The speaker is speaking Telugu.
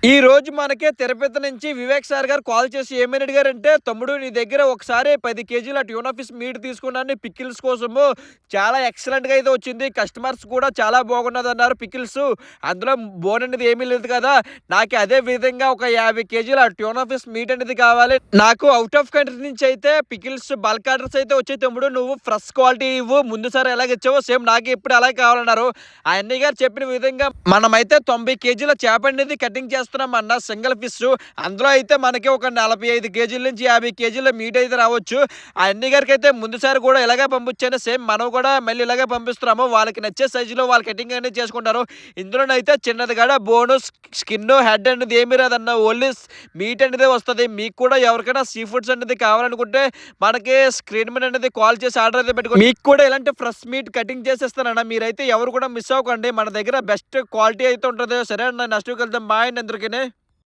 ఈ రోజు మనకి తిరుపతి నుంచి వివేక్ సార్ గారు కాల్ చేసి ఏమని అడిగారంటే, "తమ్ముడు నీ దగ్గర ఒకసారి 10 కేజీల ట్యూనా ఫిష్ మీట్ తీసుకున్నాను పికిల్స్ కోసము. చాలా ఎక్సలెంట్‌గా అయితే వచ్చింది. కస్టమర్స్ కూడా చాలా బాగున్నదన్నారు పికిల్సు. అందులో బోన్ అనేది ఏమీ లేదు కదా! నాకు అదే విధంగా ఒక 50 కేజీల ట్యూనా ఫిష్ మీట్ అనేది కావాలి. నాకు ఔట్ ఆఫ్ కంట్రీ నుంచి అయితే పికిల్స్ బల్క్ ఆర్డర్స్ అయితే వచ్చాయి తమ్ముడు. నువ్వు ఫ్రెష్ క్వాలిటీ ఇవ్వు. ముందుసారి ఎలాగిచ్చావో సేమ్ నాకు ఇప్పుడు అలాగే కావాలన్నారు." ఆ అన్నయ్య గారు చెప్పిన విధంగా మనమైతే 90 కేజీల చేప అనేది కటింగ్ చేస్తున్నామన్న సింగిల్ ఫిష్. అందులో అయితే మనకి ఒక 45 కేజీల నుంచి 50 కేజీల మీట్ అయితే రావచ్చు. ఆ అన్నయ్య గారికి అయితే ముందుసారి కూడా ఇలాగే పంపించాను. సేమ్ మనం కూడా మళ్ళీ ఇలాగే పంపిస్తున్నాము. వాళ్ళకి నచ్చే సైజులో వాళ్ళు కటింగ్ అనేది చేసుకుంటారు. ఇందులోనైతే చిన్నది కూడా బోను, స్కిన్, హెడ్ అనేది ఏమి రాదన్న. ఓన్లీ మీట్ అనేది వస్తది. మీకు కూడా ఎవరికైనా సీ ఫుడ్స్ అనేది కావాలనుకుంటే మనకి స్క్రీన్ మీద అనేది కాల్ చేసి ఆర్డర్ అయితే పెట్టుకోండి. మీకు కూడా ఇలాంటి ఫ్రెష్ మీట్ కటింగ్ చేసేస్తానన్న. మీరైతే ఎవరు కూడా మిస్ అవ్వకండి. మన దగ్గర బెస్ట్ క్వాలిటీ అయితే ఉంటది. సరే అన్న, నెక్స్ట్ వీక్ వెళ్దాం. బాయ్ అండి అందరికీ.